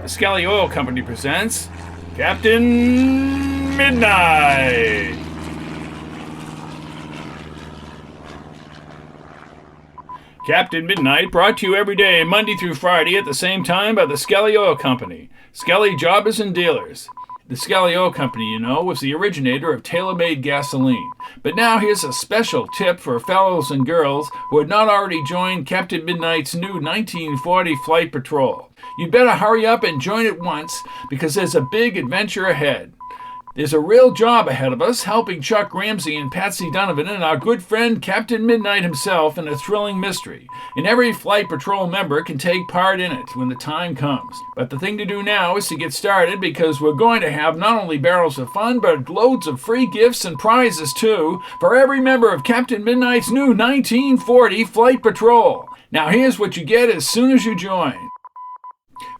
The Skelly Oil Company presents Captain Midnight. Captain Midnight brought to you every day, Monday through Friday at the same time by the Skelly Oil Company. Skelly Jobbers and Dealers. The Skelly Oil Company, you know, was the originator of tailor-made gasoline. But now here's a special tip for fellows and girls who had not already joined Captain Midnight's new 1940 Flight Patrol. You'd better hurry up and join at once because there's a big adventure ahead. There's a real job ahead of us, helping Chuck Ramsey and Patsy Donovan and our good friend Captain Midnight himself in a thrilling mystery. And every Flight Patrol member can take part in it when the time comes. But the thing to do now is to get started because we're going to have not only barrels of fun, but loads of free gifts and prizes too for every member of Captain Midnight's new 1940 Flight Patrol. Now here's what you get as soon as you join.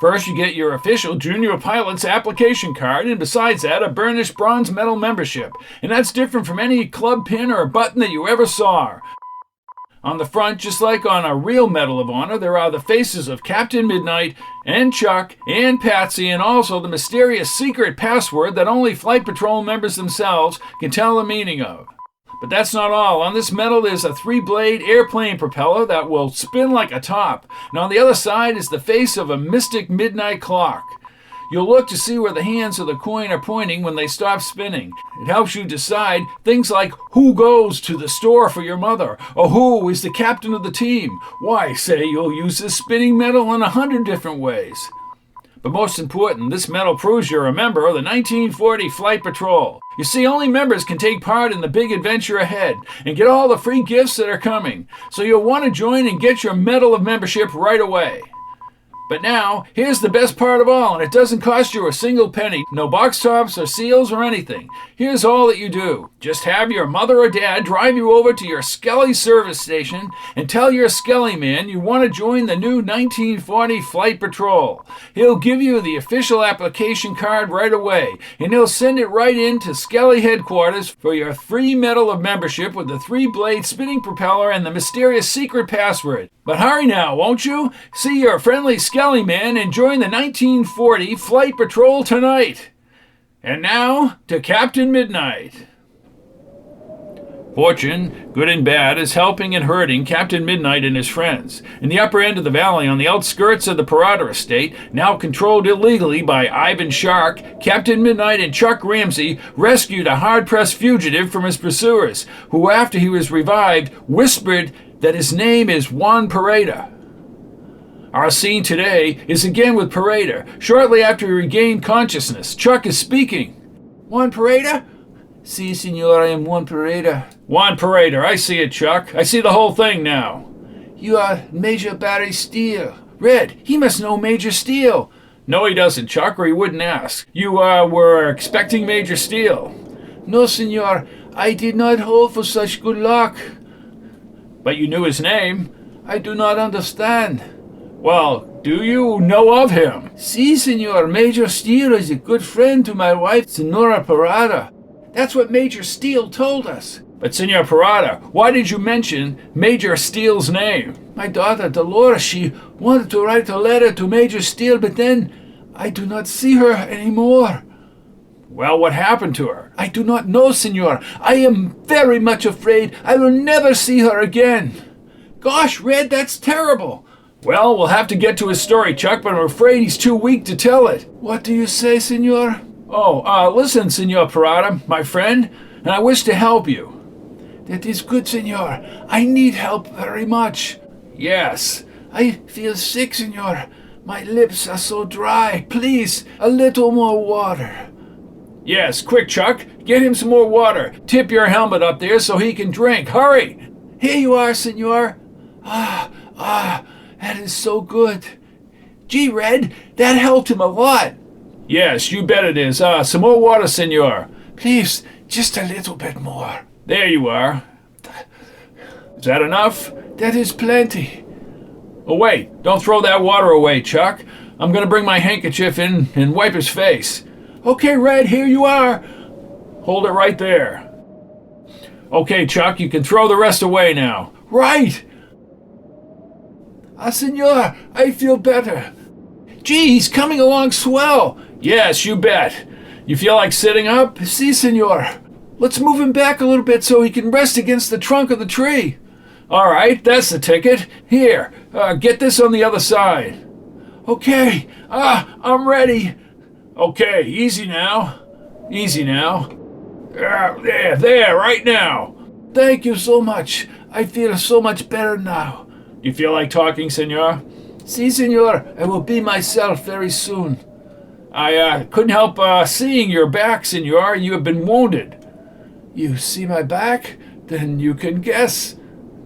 First, you get your official Junior Pilot's application card, and besides that, a burnished bronze medal membership. And that's different from any club pin or button that you ever saw. On the front, just like on a real Medal of Honor, there are the faces of Captain Midnight and Chuck and Patsy, and also the mysterious secret password that only Flight Patrol members themselves can tell the meaning of. But that's not all. On this medal there's a 3-blade airplane propeller that will spin like a top. And on the other side is the face of a mystic midnight clock. You'll look to see where the hands of the coin are pointing when they stop spinning. It helps you decide things like who goes to the store for your mother, or who is the captain of the team. Why, say you'll use this spinning medal in 100 different ways. But most important, this medal proves you're a member of the 1940 Flight Patrol. You see, only members can take part in the big adventure ahead and get all the free gifts that are coming. So you'll want to join and get your medal of membership right away. But now, here's the best part of all, and it doesn't cost you a single penny. No box tops or seals or anything. Here's all that you do. Just have your mother or dad drive you over to your Skelly service station and tell your Skelly man you want to join the new 1940 Flight Patrol. He'll give you the official application card right away, and he'll send it right in to Skelly headquarters for your free medal of membership with the 3-blade spinning propeller and the mysterious secret password. But hurry now, won't you? See your friendly Skelly man and join the 1940 Flight Patrol tonight. And now, to Captain Midnight. Fortune, good and bad, is helping and hurting Captain Midnight and his friends. In the upper end of the valley, on the outskirts of the Parada estate, now controlled illegally by Ivan Shark, Captain Midnight and Chuck Ramsey rescued a hard-pressed fugitive from his pursuers, who, after he was revived, whispered that his name is Juan Parada. Our scene today is again with Parada. Shortly after he regained consciousness, Chuck is speaking. Juan Parada? Si, senor, I am Juan Parada. Juan Parada, I see it, Chuck. I see the whole thing now. You are Major Barry Steele. Red, he must know Major Steele. No, he doesn't, Chuck, or he wouldn't ask. You were expecting Major Steele. No, senor, I did not hope for such good luck. But you knew his name. I do not understand. Well, do you know of him? Si, senor. Major Steele is a good friend to my wife, Senora Parada. That's what Major Steele told us. But, Senor Parada, why did you mention Major Steele's name? My daughter, Dolores, she wanted to write a letter to Major Steele, but then I do not see her anymore. Well, what happened to her? I do not know, senor. I am very much afraid I will never see her again. Gosh, Red, that's terrible. Well, we'll have to get to his story, Chuck, but I'm afraid he's too weak to tell it. What do you say, senor? Listen, Senor Parada, my friend, and I wish to help you. That is good, senor. I need help very much. Yes. I feel sick, senor. My lips are so dry. Please, a little more water. Yes, quick, Chuck. Get him some more water. Tip your helmet up there so he can drink. Hurry! Here you are, senor. That is so good. Gee, Red, that helped him a lot. Yes, you bet it is. Some more water, senor. Please, just a little bit more. There you are. Is that enough? That is plenty. Oh, wait. Don't throw that water away, Chuck. I'm going to bring my handkerchief in and wipe his face. Okay, Red, here you are. Hold it right there. Okay, Chuck, you can throw the rest away now. Right. Senor, I feel better. Gee, he's coming along swell. Yes, you bet. You feel like sitting up? Si, senor. Let's move him back a little bit so he can rest against the trunk of the tree. All right, that's the ticket. Here, get this on the other side. Okay, I'm ready. Okay, easy now. Easy now. There, right now. Thank you so much. I feel so much better now. You feel like talking, senor? Si, senor. I will be myself very soon. I couldn't help seeing your back, senor. You have been wounded. You see my back? Then you can guess.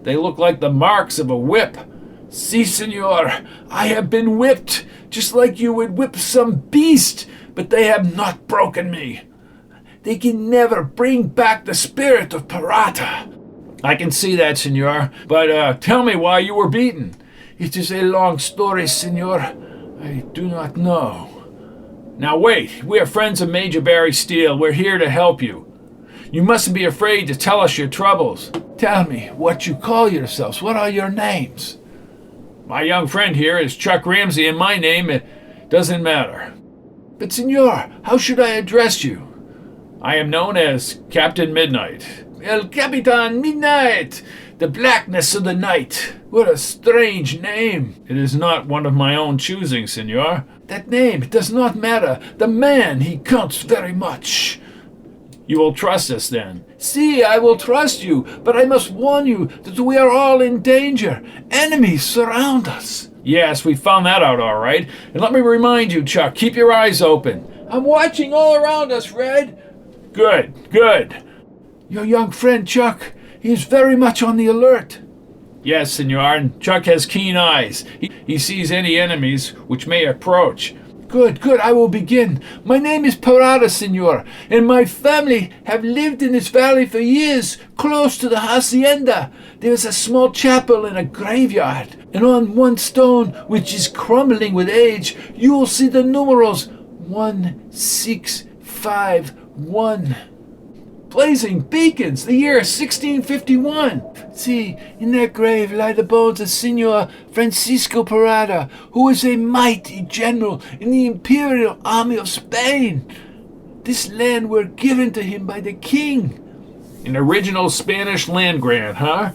They look like the marks of a whip. Si, senor. I have been whipped, just like you would whip some beast, but they have not broken me. They can never bring back the spirit of Parada. I can see that, senor. But tell me why you were beaten. It is a long story, senor. I do not know. Now wait, we are friends of Major Barry Steele. We're here to help you. You mustn't be afraid to tell us your troubles. Tell me what you call yourselves. What are your names? My young friend here is Chuck Ramsey, and my name, it doesn't matter. But senor, how should I address you? I am known as Captain Midnight. El Capitan Midnight, the blackness of the night. What a strange name. It is not one of my own choosing, senor. That name does not matter. The man, he counts very much. You will trust us then? Si, I will trust you, but I must warn you that we are all in danger. Enemies surround us. Yes, we found that out all right. And let me remind you, Chuck, keep your eyes open. I'm watching all around us, Red. Good. Your young friend, Chuck, he is very much on the alert. Yes, senor, and Chuck has keen eyes. He sees any enemies which may approach. Good, I will begin. My name is Parada, senor, and my family have lived in this valley for years, close to the hacienda. There is a small chapel and a graveyard, and on one stone, which is crumbling with age, you will see the numerals 1651. Blazing beacons, the year 1651. See, in that grave lie the bones of Senor Francisco Parada, who was a mighty general in the imperial army of Spain. This land were given to him by the king. An original Spanish land grant, huh?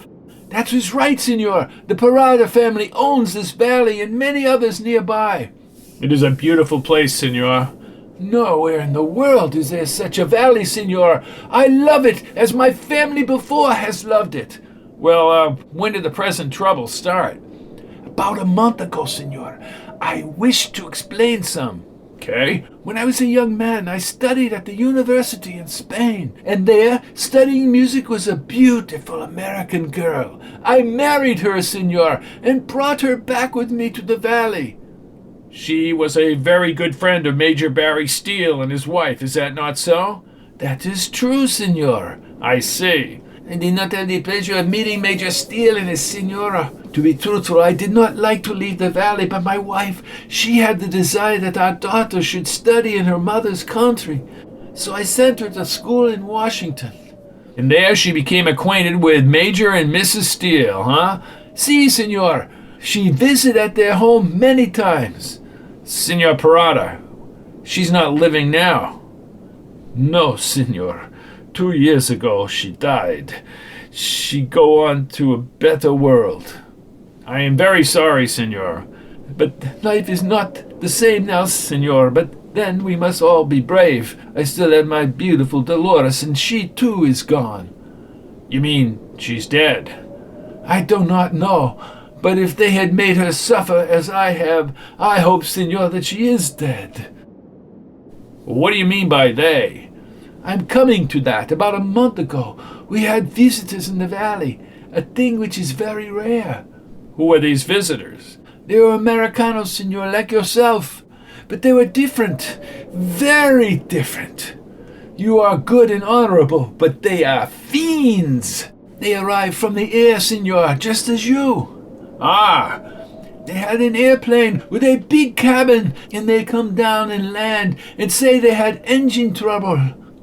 That was right, senor. The Parada family owns this valley and many others nearby. It is a beautiful place, senor. Nowhere in the world is there such a valley, senor. I love it as my family before has loved it. Well, when did the present trouble start? About a month ago, senor. I wish to explain some. Okay. When I was a young man, I studied at the university in Spain. And there, studying music was a beautiful American girl. I married her, senor, and brought her back with me to the valley. She was a very good friend of Major Barry Steele and his wife, is that not so? That is true, senor. I see. I did not have the pleasure of meeting Major Steele and his senora. To be truthful, I did not like to leave the valley, but my wife, she had the desire that our daughter should study in her mother's country. So I sent her to school in Washington. And there she became acquainted with Major and Mrs. Steele, huh? Si, senor. She visited at their home many times. Senor Parada, she's not living now. No, senor. 2 years ago she died. She go on to a better world. I am very sorry, senor. But life is not the same now, senor. But then we must all be brave. I still have my beautiful Dolores, and she too is gone. You mean she's dead? I do not know. But if they had made her suffer as I have, I hope, senor, that she is dead. What do you mean by they? I'm coming to that. About a month ago, we had visitors in the valley, a thing which is very rare. Who are these visitors? They were Americanos, senor, like yourself. But they were different, very different. You are good and honorable, but they are fiends. They arrived from the air, senor, just as you. Ah, they had an airplane with a big cabin, and they come down and land and say they had engine trouble.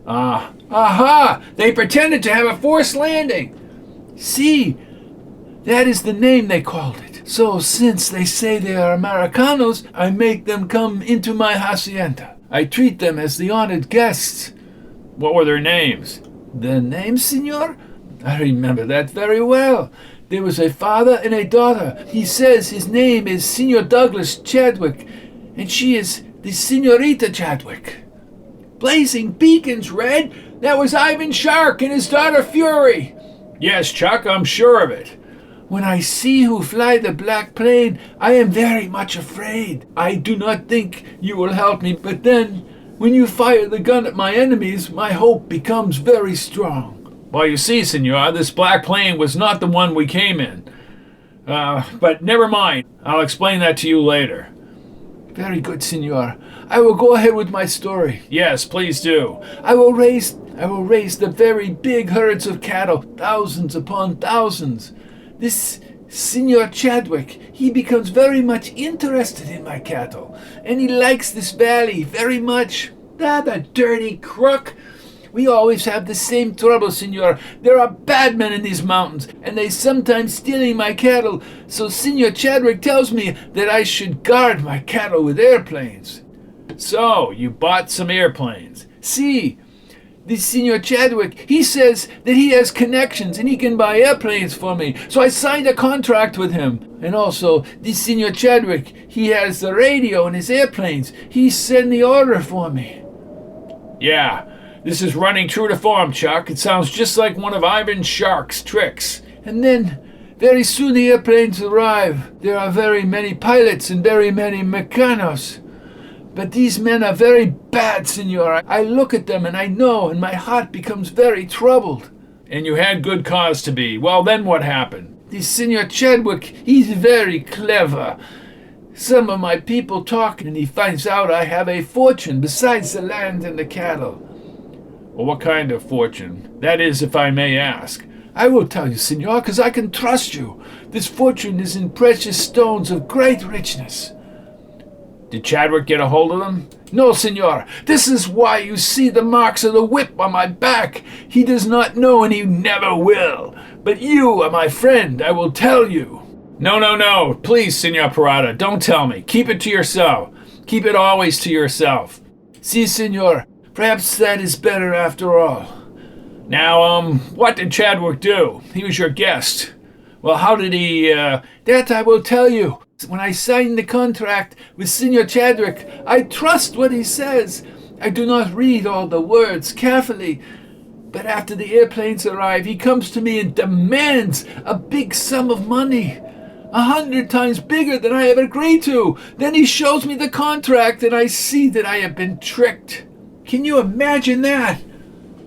Aha! They pretended to have a forced landing. See, that is the name they called it. So since they say they are Americanos, I make them come into my hacienda. I treat them as the honored guests. What were their names? Their names, senor? I remember that very well. There was a father and a daughter. He says his name is Senor Douglas Chadwick, and she is the Senorita Chadwick. Blazing beacons, Red! That was Ivan Shark and his daughter Fury! Yes, Chuck, I'm sure of it. When I see who fly the black plane, I am very much afraid. I do not think you will help me, but then, when you fire the gun at my enemies, my hope becomes very strong. Well, you see, senor, this black plane was not the one we came in. But never mind. I'll explain that to you later. Very good, senor. I will go ahead with my story. Yes, please do. I will raise the very big herds of cattle, thousands upon thousands. This Senor Chadwick, he becomes very much interested in my cattle, and he likes this valley very much. Ah, the dirty crook! We always have the same trouble, senor. There are bad men in these mountains, and they sometimes stealing my cattle, so Senor Chadwick tells me that I should guard my cattle with airplanes. So, you bought some airplanes? See, this Senor Chadwick, he says that he has connections and he can buy airplanes for me. So I signed a contract with him. And also, this Senor Chadwick, he has the radio and his airplanes. He sent the order for me. Yeah, this is running true to form, Chuck. It sounds just like one of Ivan Shark's tricks. And then, very soon the airplanes arrive. There are very many pilots and very many mechanos. But these men are very bad, senor. I look at them and I know, and my heart becomes very troubled. And you had good cause to be. Well, then what happened? This Senor Chadwick, he's very clever. Some of my people talk, and he finds out I have a fortune besides the land and the cattle. Well, what kind of fortune? That is, if I may ask. I will tell you, senor, because I can trust you. This fortune is in precious stones of great richness. Did Chadwick get a hold of them? No, senor. This is why you see the marks of the whip on my back. He does not know, and he never will. But you are my friend. I will tell you. No. Please, Senor Parada, don't tell me. Keep it to yourself. Keep it always to yourself. Si, senor. Perhaps that is better after all. Now, what did Chadwick do? He was your guest. Well, how did he, That I will tell you. When I signed the contract with Senor Chadwick, I trust what he says. I do not read all the words carefully. But after the airplanes arrive, he comes to me and demands a big sum of money. 100 times bigger than I have agreed to. Then he shows me the contract and I see that I have been tricked. Can you imagine that?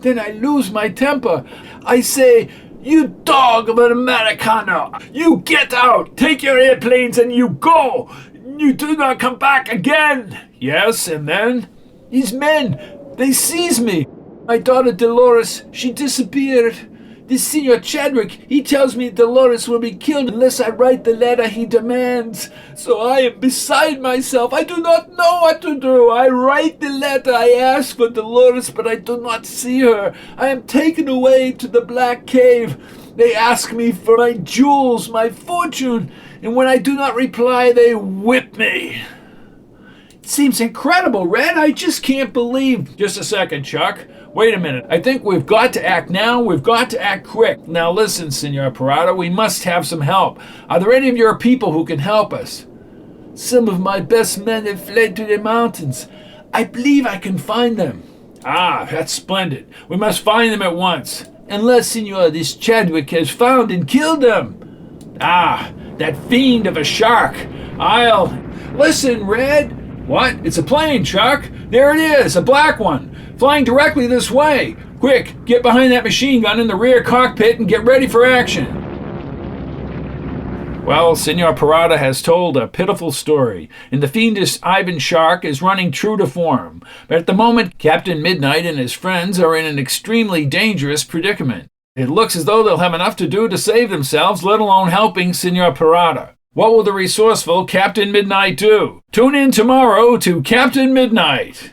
Then I lose my temper. I say, "You dog of an Americano! You get out! Take your airplanes and you go! You do not come back again!" Yes, and then? These men, they seize me. My daughter Dolores, she disappeared. This Senor Chadwick, he tells me Dolores will be killed unless I write the letter he demands. So I am beside myself. I do not know what to do. I write the letter. I ask for Dolores, but I do not see her. I am taken away to the Black Cave. They ask me for my jewels, my fortune, and when I do not reply, they whip me. It seems incredible, Red. I just can't believe. Just a second, Chuck. Wait a minute. I think we've got to act now. We've got to act quick. Now listen, Senor Parada, we must have some help. Are there any of your people who can help us? Some of my best men have fled to the mountains. I believe I can find them. Ah, that's splendid. We must find them at once. Unless, senor, this Chadwick has found and killed them. Ah, that fiend of a shark. Listen, Red. What? It's a plane, Chuck. There it is, a black one. Flying directly this way. Quick, get behind that machine gun in the rear cockpit and get ready for action. Well, Senor Parada has told a pitiful story, and the fiendish Ivan Shark is running true to form. But at the moment, Captain Midnight and his friends are in an extremely dangerous predicament. It looks as though they'll have enough to do to save themselves, let alone helping Senor Parada. What will the resourceful Captain Midnight do? Tune in tomorrow to Captain Midnight.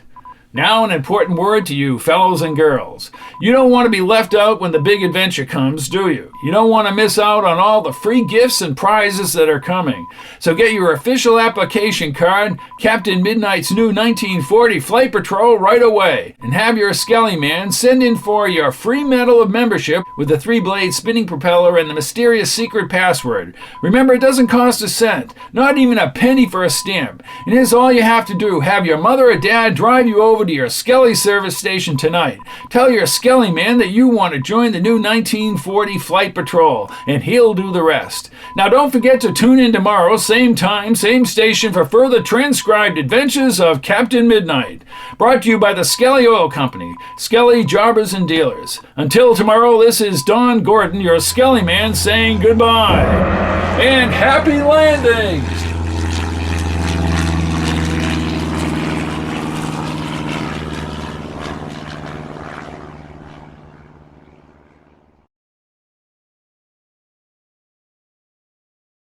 Now an important word to you, fellows and girls. You don't want to be left out when the big adventure comes, do you? You don't want to miss out on all the free gifts and prizes that are coming. So get your official application card, Captain Midnight's new 1940 Flight Patrol, right away. And have your Skelly man send in for your free medal of membership with the 3-blade spinning propeller and the mysterious secret password. Remember, it doesn't cost a cent, not even a penny for a stamp. And here's all you have to do. Have your mother or dad drive you over to your Skelly service station tonight. Tell your Skelly man that you want to join the new 1940 Flight Patrol, and he'll do the rest. Now don't forget to tune in tomorrow, same time, same station, for further transcribed adventures of Captain Midnight. Brought to you by the Skelly Oil Company, Skelly Jobbers and Dealers. Until tomorrow, this is Don Gordon, your Skelly man, saying goodbye. And happy landings!